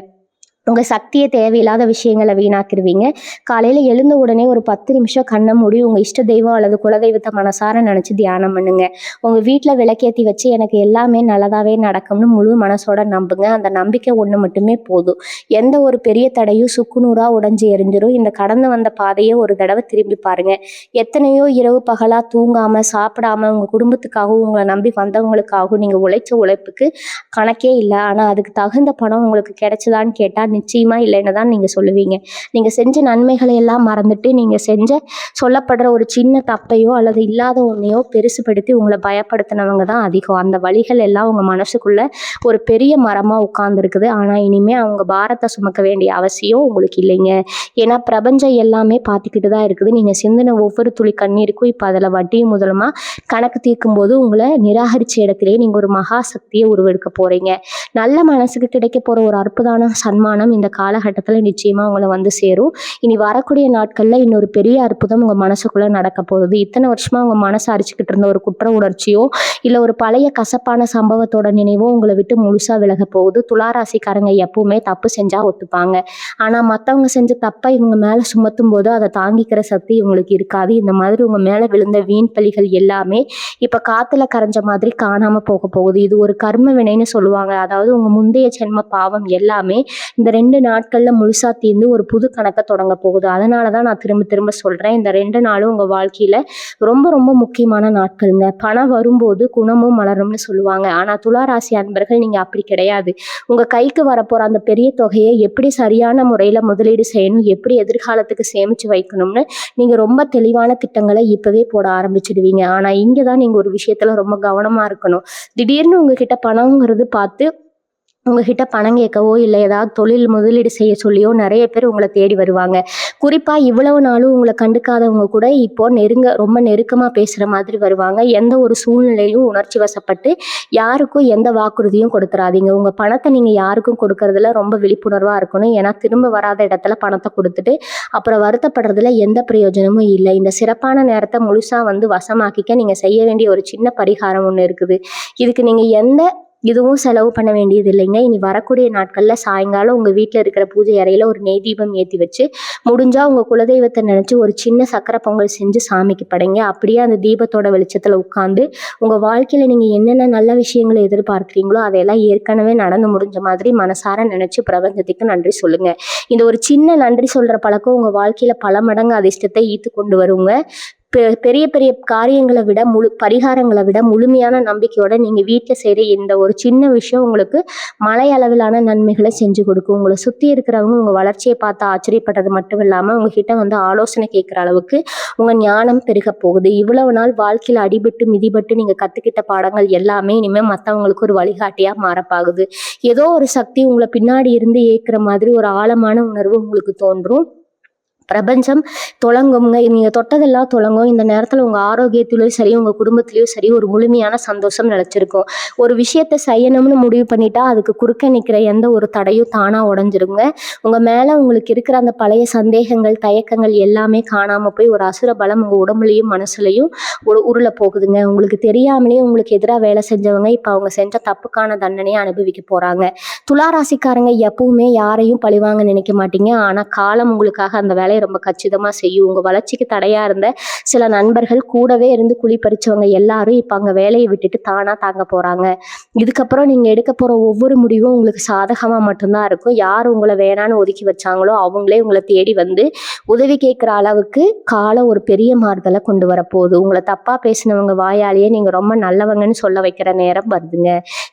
A: உங்கள் சக்தியை தேவையில்லாத விஷயங்களை வீணாக்கிடுவீங்க. காலையில் எழுந்த உடனே ஒரு 10 நிமிஷம் கண்ணை மூடி உங்கள் இஷ்ட தெய்வம் அல்லது குலதெய்வத்தை மனசார நினச்சி தியானம் பண்ணுங்க. உங்கள் வீட்டில் விளக்கேற்றி வச்சு எனக்கு எல்லாமே நல்லதாகவே நடக்கும்னு முழு மனசோட நம்புங்க. அந்த நம்பிக்கை ஒன்று மட்டுமே போதும். எந்த ஒரு பெரிய தடையும் சுக்குநூறாக உடஞ்சி எரிஞ்சிடும். இந்த கடந்து வந்த பாதையை ஒரு தடவை திரும்பி பாருங்க. எத்தனையோ இரவு பகலாக தூங்காமல் சாப்பிடாமல் உங்கள் குடும்பத்துக்காகவும் உங்களை நம்பி வந்தவங்களுக்காகவும் நீங்கள் உழைச்ச உழைப்புக்கு கணக்கே இல்லை. ஆனால் அதுக்கு தகுந்த பணம் உங்களுக்கு கிடைச்சதான்னு கேட்டால் நிச்சயமா இல்லைன்னு தான் நீங்கள் சொல்லுவீங்க. நீங்கள் செஞ்ச நன்மைகளை எல்லாம் மறந்துட்டு நீங்கள் சொல்லப்படுற ஒரு சின்ன தப்பையோ அல்லது இல்லாத ஒன்றையோ பெருசுப்படுத்தி உங்களை பயப்படுத்தினவங்க தான் அதிகம். அந்த வழிகள் எல்லாம் உங்கள் மனசுக்குள்ள ஒரு பெரிய மரமாக உட்கார்ந்துருக்குது. ஆனால் இனிமேல் அவங்க பாரத்தை சுமக்க வேண்டிய அவசியம் உங்களுக்கு இல்லைங்க. ஏன்னா பிரபஞ்சம் எல்லாமே பார்த்துக்கிட்டு தான் இருக்குது. நீங்கள் சிந்தின ஒவ்வொரு துளி கண்ணீருக்கும் இப்போ அதில் வட்டியும் முதலுமா கணக்கு தீர்க்கும் போது உங்களை நிராகரித்த இடத்திலே நீங்கள் ஒரு மகா சக்தியை உருவெடுக்க போகிறீங்க. நல்ல மனசுக்கு கிடைக்க போகிற ஒரு அற்புதமான சன்மானம் பணம் இந்த காலகட்டத்தில் நிச்சயமாக உங்களை வந்து சேரும். இனி வரக்கூடிய நாட்களில் இன்னொரு பெரிய அற்புதம் உங்கள் மனசுக்குள்ளே நடக்க போகுது. இத்தனை வருஷமாக உங்கள் மனசை அரிச்சுக்கிட்டு இருந்த ஒரு குற்ற உணர்ச்சியோ இல்லை ஒரு பழைய கசப்பான சம்பவத்தோட நினைவோ உங்களை விட்டு முழுசாக விலக போகுது. துளாராசிக்காரங்க எப்பவுமே தப்பு செஞ்சால் ஒத்துப்பாங்க. ஆனால் மற்றவங்க செஞ்ச தப்பை இவங்க மேலே சுமத்தும் போது அதை தாங்கிக்கிற சக்தி இவங்களுக்கு இருக்காது. இந்த மாதிரி உங்கள் மேலே விழுந்த வீண் பழிகள் எல்லாமே இப்போ காற்றுல கரைஞ்ச மாதிரி காணாமல் போக போகுது. இது ஒரு கர்ம வினைன்னு சொல்லுவாங்க. அதாவது உங்கள் முந்தைய ஜென்ம பாவம் எல்லாமே இந்த 2 நாட்களில் முழுசாக தீர்ந்து ஒரு புது கணக்கை தொடங்க போகுது. அதனால தான் நான் திரும்ப திரும்ப சொல்கிறேன், இந்த 2 நாளும் உங்கள் வாழ்க்கையில் ரொம்ப ரொம்ப முக்கியமான நாட்களுங்க. பணம் வரும்போது குணமும் மலரும்னு சொல்லுவாங்க. ஆனால் துளாராசி அன்பர்கள் நீங்கள் அப்படி கிடையாது. உங்கள் கைக்கு வரப்போகிற அந்த பெரிய தொகையை எப்படி சரியான முறையில் முதலீடு செய்யணும், எப்படி எதிர்காலத்துக்கு சேமித்து வைக்கணும்னு நீங்கள் ரொம்ப தெளிவான திட்டங்களை இப்போவே போட ஆரம்பிச்சிடுவீங்க. ஆனால் இங்கே தான் நீங்கள் ஒரு விஷயத்தில் ரொம்ப கவனமாக இருக்கணும். திடீர்னு உங்ககிட்ட பணங்கிறது பார்த்து உங்ககிட்ட பணம் கேட்கவோ இல்லை ஏதாவது தொழில் முதலீடு செய்ய சொல்லியோ நிறைய பேர் உங்களை தேடி வருவாங்க. குறிப்பாக இவ்வளவு நாளும் உங்களை கண்டுக்காதவங்க கூட இப்போ ரொம்ப நெருக்கமாக பேசுகிற மாதிரி வருவாங்க. எந்த ஒரு சூழ்நிலையும் உணர்ச்சி வசப்பட்டு யாருக்கும் எந்த வாக்குறுதியும் கொடுத்துறாதீங்க. உங்கள் பணத்தை நீங்கள் யாருக்கும் கொடுக்கறதுல ரொம்ப விழிப்புணர்வாக இருக்கணும். ஏன்னா திரும்ப வராத இடத்துல பணத்தை கொடுத்துட்டு அப்புறம் வருத்தப்படுறதுல எந்த பிரயோஜனமும் இல்லை. இந்த சிறப்பான நேரத்தை முழுசாக வந்து வசமாக்கிக்க நீங்கள் செய்ய வேண்டிய ஒரு சின்ன பரிகாரம் ஒன்று இருக்குது. இதுக்கு நீங்கள் எந்த இதுவும் செலவு பண்ண வேண்டியது இல்லைங்க. இனி வரக்கூடிய நாட்களில் சாயங்காலம் உங்கள் வீட்டில் இருக்கிற பூஜை அறையில் ஒரு நெய் தீபம் ஏற்றி வச்சு முடிஞ்சால் உங்கள் குலதெய்வத்தை நினச்சி ஒரு சின்ன சக்கரை பொங்கல் செஞ்சு சாமிக்கு படைங்க. அப்படியே அந்த தீபத்தோட வெளிச்சத்தில் உட்காந்து உங்கள் வாழ்க்கையில் நீங்கள் என்னென்ன நல்ல விஷயங்களை எதிர்பார்க்குறீங்களோ அதையெல்லாம் ஏற்கனவே நடந்து முடிஞ்ச மாதிரி மனசார நினச்சி பிரபஞ்சத்துக்கு நன்றி சொல்லுங்கள். இந்த ஒரு சின்ன நன்றி சொல்கிற பழக்கம் உங்கள் வாழ்க்கையில் பல மடங்கு அதிர்ஷ்டத்தை ஈர்த்து கொண்டு வருங்க. பெரிய பெரிய காரியங்களை விட பரிகாரங்களை விட முழுமையான நம்பிக்கையோட நீங்கள் வீட்டில் செய்கிற இந்த ஒரு சின்ன விஷயம் உங்களுக்கு மலை அளவிலான நன்மைகளை செஞ்சு கொடுக்கும். உங்களை சுற்றி இருக்கிறவங்க உங்கள் வளர்ச்சியை பார்த்து ஆச்சரியப்படுறது மட்டும் இல்லாமல் உங்ககிட்ட வந்து ஆலோசனை கேட்குற அளவுக்கு உங்கள் ஞானம் பெருக போகுது. இவ்வளவு நாள் வாழ்க்கையில் அடிபட்டு மிதிபட்டு நீங்கள் கற்றுக்கிட்ட பாடங்கள் எல்லாமே இனிமேல் மற்றவங்களுக்கு ஒரு வழிகாட்டியாக மாறப்பாகுது. ஏதோ ஒரு சக்தி உங்களை பின்னாடி இருந்து ஏற்கிற மாதிரி ஒரு ஆழமான உணர்வு உங்களுக்கு தோன்றும். பிரபஞ்சம் தொடங்குங்க. நீங்கள் தொட்டதெல்லாம் தொடங்கும். இந்த நேரத்தில் உங்கள் ஆரோக்கியத்திலையும் சரி உங்கள் குடும்பத்திலையும் சரி ஒரு முழுமையான சந்தோஷம் நிலச்சிருக்கும். ஒரு விஷயத்தை செய்யணும்னு முடிவு பண்ணிட்டா அதுக்கு குறுக்க நிற்கிற எந்த ஒரு தடையும் தானாக உடஞ்சிருங்க. உங்கள் மேலே உங்களுக்கு இருக்கிற அந்த பழைய சந்தேகங்கள் தயக்கங்கள் எல்லாமே காணாமல் போய் ஒரு அசுர பலம் உங்கள் உடம்புலையும் மனசுலையும் உருள போகுதுங்க. உங்களுக்கு தெரியாமலே உங்களுக்கு எதிராக வேலை செஞ்சவங்க இப்போ அவங்க செஞ்ச தப்புக்கான தண்டனையை அனுபவிக்க போகிறாங்க. துளாராசிக்காரங்க எப்பவுமே யாரையும் பழிவாங்க நினைக்க மாட்டீங்க. ஆனால் காலம் உங்களுக்காக அந்த வேலையை ரொம்ப கச்சிதமாக செய்யும். உங்கள் வளர்ச்சிக்கு தடையாக இருந்த சில நண்பர்கள் கூடவே இருந்து குழி பறிச்சவங்க எல்லாரும் இப்போ அங்கே வேலையை விட்டுட்டு தானாக தாங்க போகிறாங்க. இதுக்கப்புறம் நீங்கள் எடுக்க போகிற ஒவ்வொரு முடிவும் உங்களுக்கு சாதகமாக மட்டும்தான் இருக்கும். யார் உங்களை வேணான்னு ஒதுக்கி வச்சாங்களோ அவங்களே உங்களை தேடி வந்து உதவி கேட்குற அளவுக்கு காலம் ஒரு பெரிய மாறுதலை கொண்டு வரப்போகுது. உங்களை தப்பாக பேசினவங்க வாயாலேயே நீங்கள் ரொம்ப நல்லவங்கன்னு சொல்ல வைக்கிற நேரம் வருதுங்க.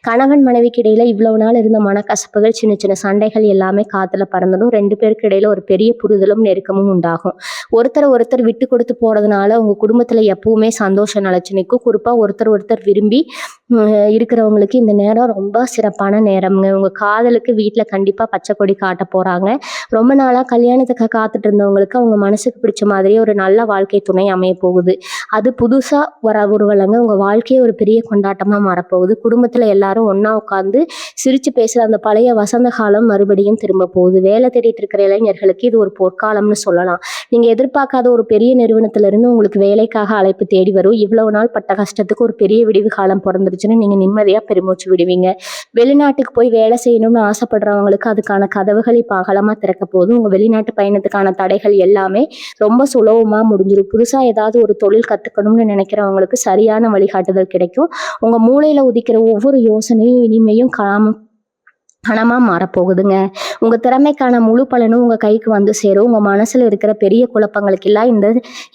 A: கணவன் மனைவிக்கு இடையில இவ்வளவு நாள் இருந்த மனக்கசப்புகள் சின்ன சின்ன சண்டைகள் எல்லாமே காற்றுல பறந்ததும் 2 பேருக்கு இடையில ஒரு பெரிய புரிதலும் நெருக்கமும் உண்டாகும். ஒருத்தர் விட்டு கொடுத்து போறதுனால உங்க குடும்பத்துல எப்பவுமே சந்தோஷம் நிலைச்சு நிற்கும். குறிப்பா ஒருத்தர் விரும்பி இருக்கிறவங்களுக்கு இந்த நேரம் ரொம்ப சிறப்பான நேரம்ங்க. உங்க காதலுக்கு வீட்டுல கண்டிப்பா பச்சை கொடி காட்ட போறாங்க. ரொம்ப நாளா கல்யாணத்துக்கு காத்துட்டு இருந்தவங்களுக்கு அவங்க மனசுக்கு பிடிச்ச மாதிரியே ஒரு நல்ல வாழ்க்கை துணை அமைய போகுது. அது புதுசா ஒருவலங்க உங்க வாழ்க்கையே ஒரு பெரிய கொண்டாட்டமா மாறப்போகுது. குடும்பத்துல எல்லாரும் ஒன்னா உட்காந்து சிரிச்சு பேசுற அந்த பழைய வசந்த காலம் மறுபடியும் திரும்ப போகுது. வேலை தேடிட்டு இருக்கிற இளைஞர்களுக்கு இது ஒரு பொற்காலம்னு சொல்லலாம். நீங்க எதிர்பார்க்காத ஒரு பெரிய நிறுவனத்துல இருந்து உங்களுக்கு வேலைக்காக அழைப்பு தேடி வரும். இவ்வளவு நாள் பட்ட கஷ்டத்துக்கு ஒரு பெரிய விடிவு காலம் பிறந்துருச்சுன்னு நீங்க நிம்மதியா பெருமூச்சு விடுவீங்க. வெளிநாட்டுக்கு போய் வேலை செய்யணும்னு ஆசைப்படுறவங்களுக்கு அதுக்கான கதவுகள் இப்ப அகலமா திறக்க போகுது. உங்க வெளிநாட்டு பயணத்துக்கான தடைகள் எல்லாமே ரொம்ப சுலபமா முடிஞ்சிடும். புதுசா ஏதாவது ஒரு தொழில் கத்துக்கணும்னு நினைக்கிறவங்களுக்கு சரியான வழிகாட்டுதல் கிடைக்கும். உங்க மூளையில உதிக்கிற ஒவ்வொரு யோசனையும் இனிமையும் பணமா மாறப்போகுதுங்க. உங்க திறமைக்கான முழு பலனும் உங்க கைக்கு வந்து சேரும். உங்க மனசுல இருக்கிற பெரிய குழப்பங்களுக்கு எல்லாம்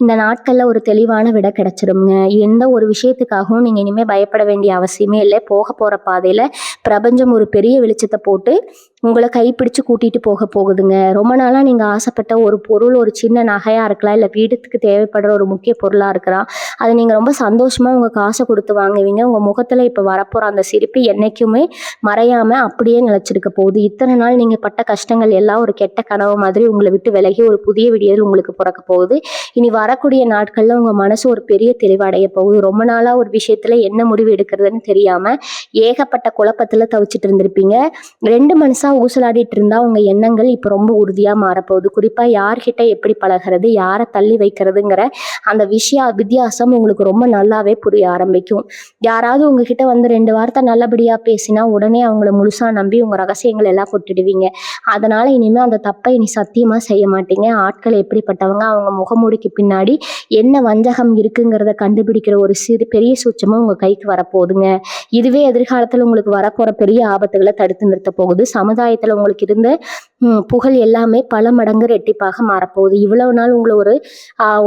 A: இந்த நாட்கள்ல ஒரு தெளிவான விட கிடைச்சிடுங்க. எந்த ஒரு விஷயத்துக்காகவும் நீங்க இனிமே பயப்பட வேண்டிய அவசியமே இல்லை. போக போற பாதையில பிரபஞ்சம் ஒரு பெரிய வெளிச்சத்தை போட்டு உங்களை கைப்பிடிச்சு கூட்டிட்டு போக போகுதுங்க. ரொம்ப நாளா நீங்க ஆசைப்பட்ட ஒரு பொருள், ஒரு சின்ன நகையா இருக்கலாம், இல்லை வீட்டுக்கு தேவைப்படுற ஒரு முக்கிய பொருளா இருக்கலாம், அதை நீங்க ரொம்ப சந்தோஷமா உங்க காசை கொடுத்து வாங்குவீங்க. உங்க முகத்துல இப்ப வரப்போற அந்த சிரிப்பு என்னைக்குமே மறையாம அப்படியே நிலைச்சிருக்க போகுது. இத்தனை நாள் நீங்க பட்ட பட்ட கஷ்டங்கள் எல்லாம் ஒரு கெட்ட கனவு மாதிரி உங்களை விட்டு விலகி ஒரு புதிய விடியல் உங்களுக்கு பிறக்க போகுது. இனி வரக்கூடிய நாட்கள்ல உங்க மனசு ஒரு பெரிய தெளிவடைய போகுது. ரொம்ப நாளா ஒரு விஷயத்துல என்ன முடிவு எடுக்கிறதுன்னு தெரியாம ஏகப்பட்ட குழப்பத்துல தவிச்சிட்டு இருந்திருப்பீங்க. 2 மனசா ஊசலாடிட்டு இருந்தா உங்க எண்ணங்கள் இப்ப ரொம்ப உறுதியா மாறப்போகுது. குறிப்பா யார்கிட்ட எப்படி பழகிறது, யாரை தள்ளி வைக்கிறதுங்கிற அந்த வித்தியாசம் உங்களுக்கு ரொம்ப நல்லாவே புரிய ஆரம்பிக்கும். யாராவது உங்ககிட்ட வந்து 2 வார்த்தை நல்லபடியா பேசினா உடனே அவங்கள முழுசா நம்பி உங்க ரகசியங்கள் எல்லாம் கொட்டிடுவீங்க. அதனால இனிமே அந்த தப்பை இனி சத்தியமா செய்ய மாட்டீங்க. ஆட்கள் எப்படிப்பட்டவங்க, அவங்க முகமூடிக்கு பின்னாடி என்ன வஞ்சகம் இருக்குங்கிறத கண்டுபிடிக்கிற ஒரு பெரிய சூட்சமும் உங்க கைக்கு வரப்போகுதுங்க. இதுவே எதிர்காலத்துல உங்களுக்கு வரப்போற பெரிய ஆபத்துகளை தடுத்து நிறுத்த போகுது. சமுதாயத்துல உங்களுக்கு இருந்த புகழ் எல்லாமே பல மடங்கு ரெட்டிப்பாக மாறப்போகுது. இவ்வளவு நாள் உங்களை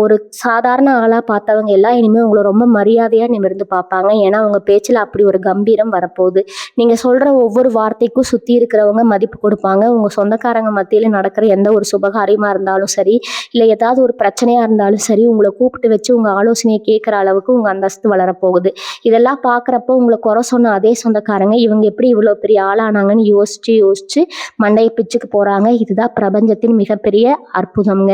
A: ஒரு சாதாரண ஆளா பார்த்தவங்க எல்லாம் இனிமே உங்களை ரொம்ப மரியாதையா நிமிர்ந்து பார்ப்பாங்க. ஏன்னா உங்க பேச்சுல அப்படி ஒரு கம்பீரம் வரப்போகுது. நீங்க சொல்ற ஒவ்வொரு வார்த்தைக்கும் சுத்தி இருக்கிறவங்க மதிப்பு கொடுப்பாங்க. உங்க சொந்தக்காரங்க மத்தியில நடக்கிற எந்த ஒரு சுபகாரியமா இருந்தாலும் சரி, இல்ல ஏதாவது ஒரு பிரச்சனையா இருந்தாலும் சரி, உங்களை கூப்பிட்டு வச்சு உங்க ஆலோசனையை கேட்கிற அளவுக்கு உங்க அந்தஸ்து வளரப்போகுது. இதெல்லாம் பாக்குறப்போ உங்களை குறை சொன்ன அதே சொந்தக்காரங்க இவங்க எப்படி இவ்வளவு பெரிய ஆளானாங்கன்னு யோசிச்சு மண்டையை பிச்சுக்கு போறாங்க. இதுதான் பிரபஞ்சத்தின் மிகப்பெரிய அற்புதம்ங்க.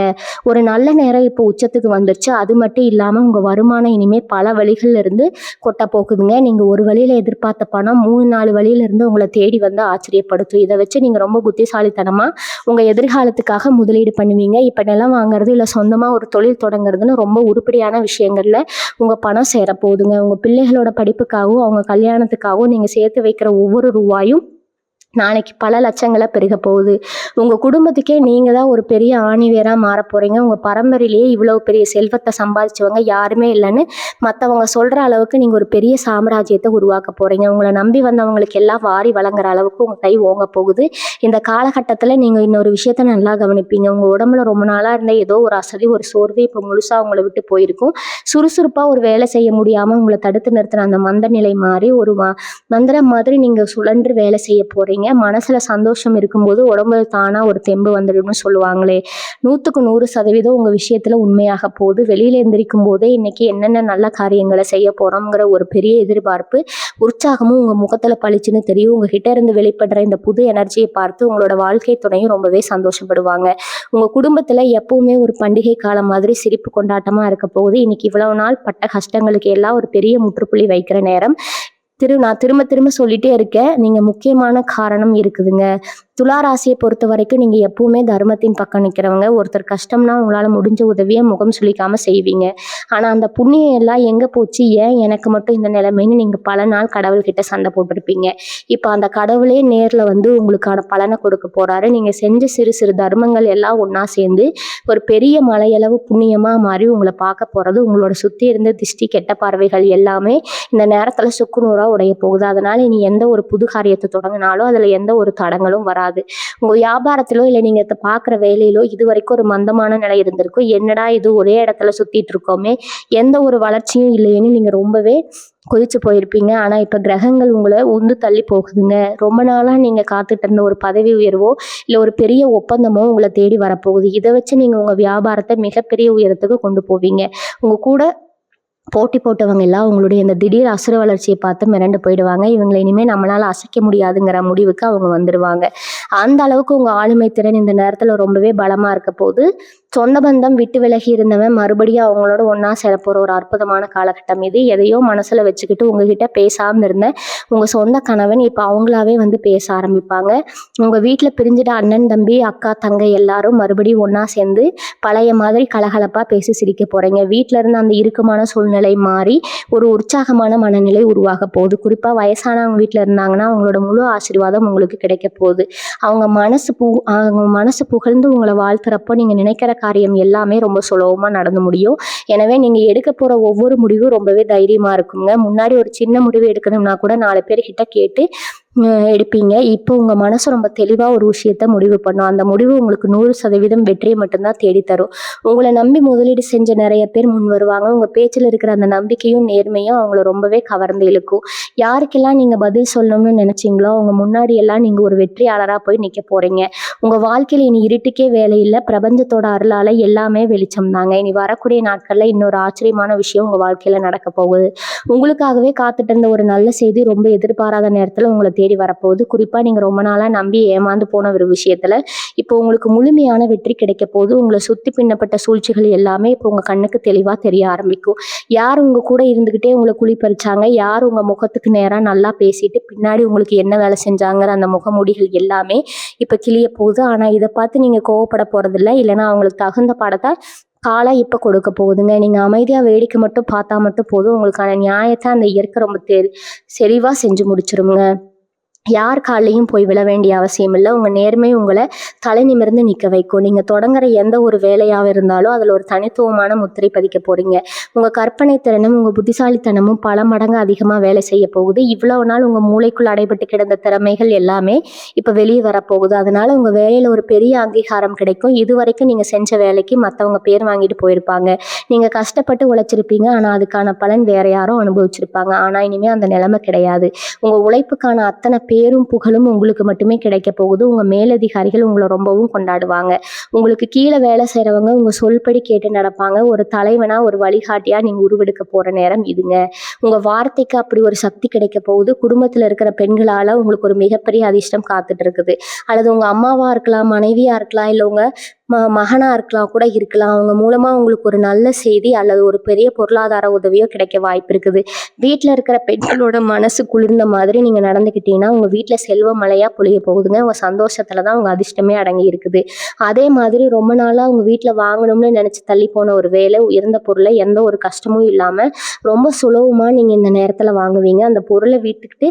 A: ஒரு நல்ல நேரம் இப்போ உச்சத்துக்கு வந்துருச்சு. அது மட்டும் இல்லாம உங்க வருமானம் இனிமே பல வழிகள்ல இருந்து கொட்ட போக்குதுங்க. நீங்க ஒரு வழியில எதிர்பார்த்த பணம் 3-4 வழியில இருந்து உங்களை தேடி வந்து ஆச்சரியப்படுத்தும். இதை வச்சு நீங்க ரொம்ப புத்திசாலித்தனமா உங்க எதிர்காலத்துக்காக முதலீடு பண்ணுவீங்க. இப்ப நிலம் வாங்குறது இல்ல சொந்தமா ஒரு தொழில் தொடங்குறதுன்னு ரொம்ப உருப்படியான விஷயங்கள்ல உங்க பணம் சேர போகுதுங்க. உங்க பிள்ளைகளோட படிப்புக்காகவும் அவங்க கல்யாணத்துக்காகவும் நீங்க சேர்த்து வைக்கிற ஒவ்வொரு ரூபாயும் நாளைக்கு பல லட்சங்களை பெருக போகுது. உங்க குடும்பத்துக்கே நீங்க தான் ஒரு பெரிய ஆணிவேரா மாற போறீங்க. உங்க பரம்பரையிலேயே இவ்வளவு பெரிய செல்வத்தை சம்பாதிச்சவங்க யாருமே இல்லைன்னு மற்றவங்க சொல்ற அளவுக்கு நீங்க ஒரு பெரிய சாம்ராஜ்யத்தை உருவாக்க போறீங்க. உங்களை நம்பி வந்தவங்களுக்கு எல்லாம் வாரி வழங்குற அளவுக்கு உங்க கை ஓங்க போகுது. இந்த காலகட்டத்துல நீங்க இன்னொரு விஷயத்த நல்லா கவனிப்பீங்க. உங்க உடம்புல ரொம்ப நாளா இருந்த ஏதோ ஒரு அசதி, ஒரு சோர்வு இப்ப முழுசா உங்களை விட்டு போயிருக்கும். சுறுசுறுப்பா ஒரு வேலை செய்ய முடியாம உங்களை தடுத்து நிறுத்தின அந்த மந்த நிலை மாறி ஒரு மந்திரம் மாதிரி நீங்க சுழன்று வேலை செய்ய போறீங்க. மனசுல சந்தோஷம் இருக்கும்போது உடம்புல தானா ஒரு தெம்பு வந்துடும்னு சொல்லுவாங்களே, 100க்கு 100% உங்க விஷயத்துல உண்மையாக போகுது. வெளியில எந்திரிக்கும் போதே இன்னைக்கு என்னென்ன நல்ல காரியங்களை செய்ய போறோம்ங்கிற ஒரு பெரிய எதிர்பார்ப்பு, உற்சாகமும் உங்க முகத்துல பளிச்சுன்னு தெரியும். உங்ககிட்ட இருந்து வெளிப்படுற இந்த புது எனர்ஜியை பார்த்து உங்களோட வாழ்க்கை துணையும் ரொம்பவே சந்தோஷப்படுவாங்க. உங்க குடும்பத்துல எப்பவுமே ஒரு பண்டிகை காலம் மாதிரி சிரிப்பு கொண்டாட்டமா இருக்க போகுது. இன்னைக்கு இவ்வளவு நாள் பட்ட கஷ்டங்களுக்கு எல்லாம் ஒரு பெரிய முற்றுப்புள்ளி வைக்கிற நேரம். நான் திரும்ப திரும்ப சொல்லிட்டே இருக்கேன், நீங்க முக்கியமான காரணம் இருக்குதுங்க. துலா ராசியை பொறுத்த வரைக்கும் நீங்க எப்பவுமே தர்மத்தின் பக்கம் நிக்கிறவங்க. ஒருத்தர் கஷ்டம்னா உங்களால முடிஞ்ச உதவியை முகம் சுளிக்காம செய்வீங்க. ஆனா அந்த புண்ணியம் எல்லாம் எங்க போச்சு, ஏன் எனக்கு மட்டும் இந்த நிலைமைன்னு நீங்க பல நாள் கடவுள்கிட்ட சண்டை போட்டிருப்பீங்க. இப்ப அந்த கடவுளே நேர்ல வந்து உங்களுக்கான பலனை கொடுக்க போறாரு. நீங்க செஞ்ச சிறு சிறு தர்மங்கள் எல்லாம் ஒன்னா சேர்ந்து ஒரு பெரிய மலையளவு புண்ணியமா மாறி உங்களை பார்க்க போறது. உங்களோட சுத்தி இருந்த திஷ்டி, கெட்ட பார்வைகள் எல்லாமே இந்த நேரத்துல சுக்குநூறா உடைய போகுது. அதனால இனி எந்த ஒரு புது காரியத்தை தொடங்கினாலும் அதுல எந்த ஒரு தடங்களும் வராது. உங்க வியாபாரத்திலோ இல்ல நீங்க பாக்குற வேலையிலோ இது வரைக்கும் ஒரு மந்தமான நிலை இருந்திருக்கும். என்னடா இது ஒரே இடத்துல சுத்திட்டு இருக்கோமே, எந்த ஒரு வளர்ச்சியும் இல்லையேன்னு நீங்க ரொம்பவே கொதிச்சு போயிருப்பீங்க. ஆனா இப்ப கிரகங்கள் உங்களை உந்து தள்ளி போகுதுங்க. ரொம்ப நாளா நீங்க காத்துட்டு இருந்த ஒரு பதவி உயர்வோ இல்ல ஒரு பெரிய ஒப்பந்தமோ உங்களை தேடி வரப்போகுது. இதை வச்சு நீங்க உங்க வியாபாரத்தை மிகப்பெரிய உயரத்துக்கு கொண்டு போவீங்க. உங்க கூட போட்டி போட்டவங்க எல்லாம் உங்களுடைய இந்த திடீர் அசுர வளர்ச்சியை பார்த்து மிரண்டு போயிடுவாங்க. இவங்களை இனிமே நம்மளால அசைக்க முடியாதுங்கிற முடிவுக்கு அவங்க வந்துடுவாங்க. அந்த அளவுக்கு உங்க ஆளுமை திறன் இந்த நேரத்துல ரொம்பவே பலமா இருக்க போது. சொந்த பந்தம் விட்டு விலகி இருந்தவன் மறுபடியும் அவங்களோட ஒன்னா சேரப்போற ஒரு அற்புதமான காலகட்டம் இது. எதையோ மனசுல வச்சுக்கிட்டு உங்ககிட்ட பேசாம இருந்த உங்க சொந்த கணவன் இப்ப அவங்களாவே வந்து பேச ஆரம்பிப்பாங்க. உங்க வீட்டுல பிரிஞ்சுட்ட அண்ணன், தம்பி, அக்கா, தங்கை எல்லாரும் மறுபடியும் ஒன்னா சேர்ந்து பழைய மாதிரி கலகலப்பா பேசி சிரிக்க போறீங்க. வீட்டுல இருந்து அந்த இறுக்கமான சூழ்நிலை மாறி ஒரு உற்சாகமான மனநிலை உருவாக போகுது. குறிப்பா வயசானவங்க வீட்டுல இருந்தாங்கன்னா அவங்களோட முழு ஆசீர்வாதம் உங்களுக்கு கிடைக்க போகுது. அவங்க மனசு புகழ்ந்து உங்களை வாழ்த்துறப்போ நீங்க நினைக்கிற காரியம் எல்லாமே ரொம்ப சுலபமா நடந்து முடியும். எனவே நீங்க எடுக்க போற ஒவ்வொரு முடிவும் ரொம்பவே தைரியமா இருக்குங்க. முன்னாடி ஒரு சின்ன முடிவு எடுக்கணும்னா கூட 4 பேர்கிட்ட கேட்டு எடுப்பீங்க. இப்போ உங்க மனசு ரொம்ப தெளிவா ஒரு விஷயத்த முடிவு பண்ணும். அந்த முடிவு உங்களுக்கு 100% வெற்றியை மட்டும்தான் தேடித்தரும். உங்களை நம்பி முதலீடு செஞ்ச நிறைய பேர் முன் வருவாங்க. உங்க பேச்சில் இருக்கிற அந்த நம்பிக்கையும் நேர்மையும் அவங்கள ரொம்பவே கவர்ந்து இழுக்கும். யாருக்கெல்லாம் நீங்க பதில் சொல்லணும்னு நினைச்சீங்களோ அவங்க முன்னாடி எல்லாம் நீங்க ஒரு வெற்றியாளரா போய் நிக்க போறீங்க. உங்க வாழ்க்கையில இனி இருட்டுக்கே வேலை இல்லை. பிரபஞ்சத்தோட அருளால எல்லாமே வெளிச்சம் தாங்க. இனி வரக்கூடிய நாட்கள்ல இன்னொரு ஆச்சரியமான விஷயம் உங்க வாழ்க்கையில நடக்க போகுது. உங்களுக்காகவே காத்துட்டு இருந்த ஒரு நல்ல செய்தி ரொம்ப எதிர்பாராத நேரத்துல உங்களை தேடி வரப்போகுது. குறிப்பாக நீங்கள் ரொம்ப நாளாக நம்பி ஏமாந்து போன ஒரு விஷயத்தில் இப்போ உங்களுக்கு முழுமையான வெற்றி கிடைக்க போகுது. உங்களை சுற்றி பின்னப்பட்ட சூழ்ச்சிகள் எல்லாமே இப்போ உங்கள் கண்ணுக்கு தெளிவாக தெரிய ஆரம்பிக்கும். யார் உங்கள் கூட இருந்துக்கிட்டே உங்களை குழி பறிச்சாங்க, யார் உங்கள் முகத்துக்கு நேராக நல்லா பேசிட்டு பின்னாடி உங்களுக்கு என்ன வேலை செஞ்சாங்கிற அந்த முகமூடிகள் எல்லாமே இப்போ கிளிய போகுது. ஆனால் இதை பார்த்து நீங்கள் கோவப்பட போகிறதில்ல, இல்லைன்னா அவங்களுக்கு தகுந்த பாடத்தை காலம் இப்போ கொடுக்க போகுதுங்க. நீங்கள் அமைதியாக வேடிக்கை மட்டும் பார்த்தா மட்டும் போதும். உங்களுக்கான நியாயத்தை அந்த இயற்கை ரொம்ப தெளிவாக செஞ்சு முடிச்சிருங்க. யார் காலையும் போய் விழ வேண்டிய அவசியம் இல்லை. உங்கள் நேர்மை உங்களை தலை நிமிர்ந்து நிற்க வைக்கும். நீங்கள் தொடங்குற எந்த ஒரு வேலையாக இருந்தாலும் அதில் ஒரு தனித்துவமான முத்திரை பதிக்க போகிறீங்க. உங்கள் கற்பனை திறனும் உங்கள் புத்திசாலித்தனமும் பல மடங்கு அதிகமாக வேலை செய்ய போகுது. இவ்வளவு நாள் உங்கள் மூளைக்குள் அடைபட்டு கிடந்த திறமைகள் எல்லாமே இப்போ வெளியே வரப்போகுது. அதனால் உங்கள் வேலையில் ஒரு பெரிய அங்கீகாரம் கிடைக்கும். இது வரைக்கும் நீங்கள் செஞ்ச வேலைக்கு மற்றவங்க பேர் வாங்கிட்டு போயிருப்பாங்க. நீங்கள் கஷ்டப்பட்டு உழைச்சிருப்பீங்க, ஆனால் அதுக்கான பலன் வேற யாரும் அனுபவிச்சிருப்பாங்க. ஆனால் இனிமேல் அந்த நிலைமை கிடையாது. உங்கள் உழைப்புக்கான அத்தனை பேரும் புகழும் உங்களுக்கு மட்டுமே கிடைக்க போகுது. உங்கள் மேலதிகாரிகள் உங்களை ரொம்பவும் கொண்டாடுவாங்க. உங்களுக்கு கீழே வேலை செய்கிறவங்க உங்கள் சொல்படி கேட்டு நடப்பாங்க. ஒரு தலைவனாக ஒரு வழிகாட்டியாக நீங்கள் உருவெடுக்க போகிற நேரம் இதுங்க. உங்கள் வார்த்தைக்கு அப்படி ஒரு சக்தி கிடைக்க போகுது. குடும்பத்தில் இருக்கிற பெண்களால் உங்களுக்கு ஒரு மிகப்பெரிய அதிர்ஷ்டம் காத்துட்டு இருக்குது. அல்லது உங்கள் அம்மாவாக இருக்கலாம், மனைவியாக இருக்கலாம், இல்லை உங்கள் மகனாக இருக்கலாம் கூட இருக்கலாம். அவங்க மூலமாக உங்களுக்கு ஒரு நல்ல செய்தி அல்லது ஒரு பெரிய பொருளாதார உதவியோ கிடைக்க வாய்ப்பு இருக்குது. வீட்டில் இருக்கிற பெண்களோட மனசு குளிர்ந்த மாதிரி நீங்கள் நடந்துக்கிட்டீங்கன்னா உங்கள் வீட்டில் செல்வ மழையாக பொழிய போகுதுங்க. உங்கள் சந்தோஷத்தில் தான் உங்கள் அதிர்ஷ்டமே அடங்கி இருக்குது. அதே மாதிரி ரொம்ப நாளாக உங்கள் வீட்டில் வாங்கணும்னு நினச்சி தள்ளி போன ஒரு வேலை, உயர்ந்த பொருளை எந்த ஒரு கஷ்டமும் இல்லாமல் ரொம்ப சுலபமாக நீங்கள் இந்த நேரத்தில் வாங்குவீங்க. அந்த பொருளை வீட்டுக்கிட்டு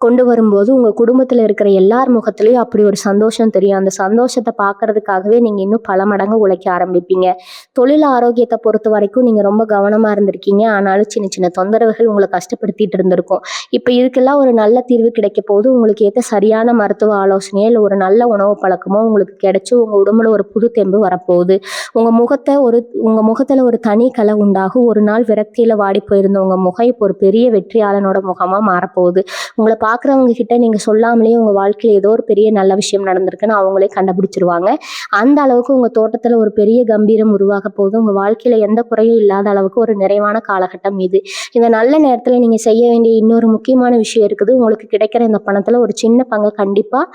A: கொண்டு வரும்போது உங்கள் குடும்பத்தில் இருக்கிற எல்லார் முகத்துலேயும் அப்படி ஒரு சந்தோஷம் தெரியும். அந்த சந்தோஷத்தை பார்க்கறதுக்காகவே நீங்கள் இன்னும் பல மடங்கு உழைக்க ஆரம்பிப்பீங்க. தொழில் ஆரோக்கியத்தை பொறுத்த வரைக்கும் நீங்கள் ரொம்ப கவனமாக இருந்திருக்கீங்க. ஆனாலும் சின்ன சின்ன தொந்தரவுகள் உங்களை கஷ்டப்படுத்திட்டு இருந்திருக்கும். இப்போ இதுக்கெல்லாம் ஒரு நல்ல தீர்வு கிடைக்க போது. உங்களுக்கு ஏற்ற சரியான மருத்துவ ஆலோசனையோ இல்லை ஒரு நல்ல உணவு பழக்கமோ உங்களுக்கு கிடைச்சி உங்கள் உடம்புல ஒரு புது தெம்பு வரப்போகுது. உங்கள் முகத்தில் ஒரு தனி கலை உண்டாகும். ஒரு நாள் விரக்தியில் வாடி போயிருந்த உங்கள் முகம் இப்போ ஒரு பெரிய வெற்றியாளனோட முகமாக மாறப்போகுது. உங்களை பார்க்குறவங்க கிட்ட நீங்கள் சொல்லாமலேயே உங்கள் வாழ்க்கையில் ஏதோ ஒரு பெரிய நல்ல விஷயம் நடந்திருக்குன்னு அவங்களே கண்டுபிடிச்சிருவாங்க. அந்த அளவுக்கு உங்கள் தோட்டத்தில் ஒரு பெரிய கம்பீரம் உருவாக போகுது. உங்கள் வாழ்க்கையில் எந்த குறையும் இல்லாத அளவுக்கு ஒரு நிறைவான காலகட்டம் இது. இந்த நல்ல நேரத்தில் நீங்கள் செய்ய வேண்டிய இன்னொரு முக்கியமான விஷயம் இருக்குது. உங்களுக்கு கிடைக்கிற இந்த பணத்தில் ஒரு சின்ன பங்கை கண்டிப்பாக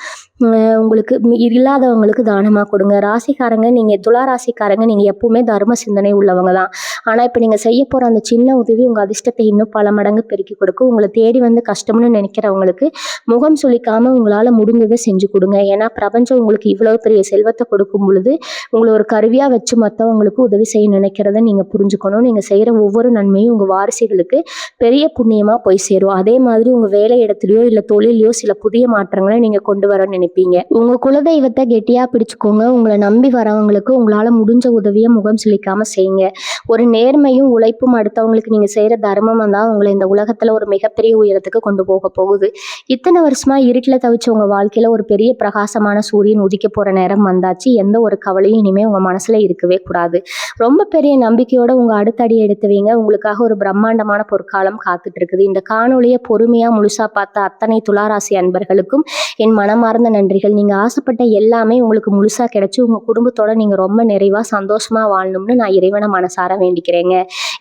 A: உங்களுக்கு இல்லாதவங்களுக்கு தானமாக கொடுங்க. ராசிக்காரங்க, நீங்கள் துலா ராசிக்காரங்க, நீங்கள் எப்பவுமே தர்ம சிந்தனை உள்ளவங்க தான். ஆனால் இப்போ நீங்கள் செய்ய போகிற அந்த சின்ன உதவி உங்கள் அதிர்ஷ்டத்தை இன்னும் பல மடங்கு பெருக்கி கொடுக்கும். உங்களை தேடி வந்து கஷ்டம்னு நினைக்கிறவங்களுக்கு முகம் சுளிக்காமல் உங்களால் முடிஞ்சதை செஞ்சு கொடுங்க. ஏன்னா பிரபஞ்சம் உங்களுக்கு இவ்வளோ பெரிய செல்வத்தை கொடுக்கும் பொழுது உங்களை ஒரு கருவியாக வச்சு மற்றவங்களுக்கு உதவி செய்ய நினைக்கிறத நீங்கள் புரிஞ்சுக்கணும். நீங்கள் செய்கிற ஒவ்வொரு நன்மையும் உங்கள் வாரிசுகளுக்கு பெரிய புண்ணியமாக போய் சேரும். அதே மாதிரி உங்கள் வேலை இடத்துலையோ இல்லை தொழிலையோ சில புதிய மாற்றங்களை நீங்கள் கொண்டு வர நினைப்பீங்க. உங்கள் குலதெய்வத்தை கெட்டியாக பிடிச்சுக்கோங்க. உங்களை நம்பி வரவங்களுக்கு உங்களால் முடிஞ்ச உதவியை முகம் சுளிக்காமல் செய்யுங்க. ஒரு நேர்மையும் உழைப்பும் அடுத்தவங்களுக்கு நீங்கள் செய்கிற தர்மம் தான் உங்களை இந்த உலகத்தில் ஒரு மிகப்பெரிய உயரத்துக்கு கொண்டு போக போகுது. இத்தனை வருஷமா இருட்டில் தவிச்ச உங்கள் வாழ்க்கையில் ஒரு பெரிய பிரகாசமான சூரியன் உதிக்க போகிற நேரம் வந்தாச்சு. எந்த ஒரு கவலையும் இனிமேல் உங்கள் மனசில் இருக்கவே கூடாது. ரொம்ப பெரிய நம்பிக்கையோட உங்கள் அடுத்தடி எடுத்து வைங்க. உங்களுக்காக ஒரு பிரம்மாண்டமான பொற்காலம் காத்துட்டு இருக்குது. இந்த காணொலியை பொறுமையாக முழுசாக பார்த்த அத்தனை துளாராசி அன்பர்களுக்கும் என் மனமார்ந்த நன்றிகள். நீங்கள் ஆசைப்பட்ட எல்லாமே உங்களுக்கு முழுசாக கிடைச்சி உங்கள் குடும்பத்தோட நீங்கள் ரொம்ப நிறைவாக சந்தோஷமாக வாழணும்னு நான் இறைவனை மனசார வேண்டிக்கிறேங்க.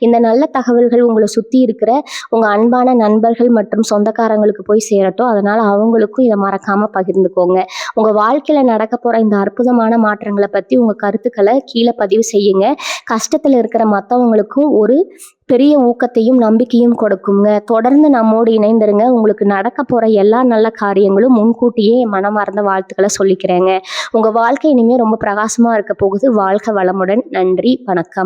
A: இந்த நல்ல தகவல்கள் உங்களை சுற்றி இருக்கிற உங்கள் அன்பான நண்பர்கள் மற்றும் சொந்தக்காரங்களுக்கு போய் சேரட்டும். அதனால் அவங்களுக்கும் இதை மறக்காமல் பகிர்ந்துக்கோங்க. உங்கள் வாழ்க்கையில் நடக்க போகிற இந்த அற்புதமான மாற்றங்களை பற்றி உங்கள் கருத்துக்களை கீழே பதிவு செய்யுங்க. கஷ்டத்தில் இருக்கிற மற்றவங்களுக்கும் ஒரு பெரிய ஊக்கத்தையும் நம்பிக்கையும் கொடுக்குங்க. தொடர்ந்து நம்மோடு இணைந்திருங்க. உங்களுக்கு நடக்க போகிற எல்லா நல்ல காரியங்களும் முன்கூட்டியே மனமார்ந்த வாழ்த்துக்களை சொல்லிக்கிறேங்க. உங்கள் வாழ்க்கை இனிமேல் ரொம்ப பிரகாசமாக இருக்க போகுது. வாழ்க வளமுடன். நன்றி, வணக்கம்.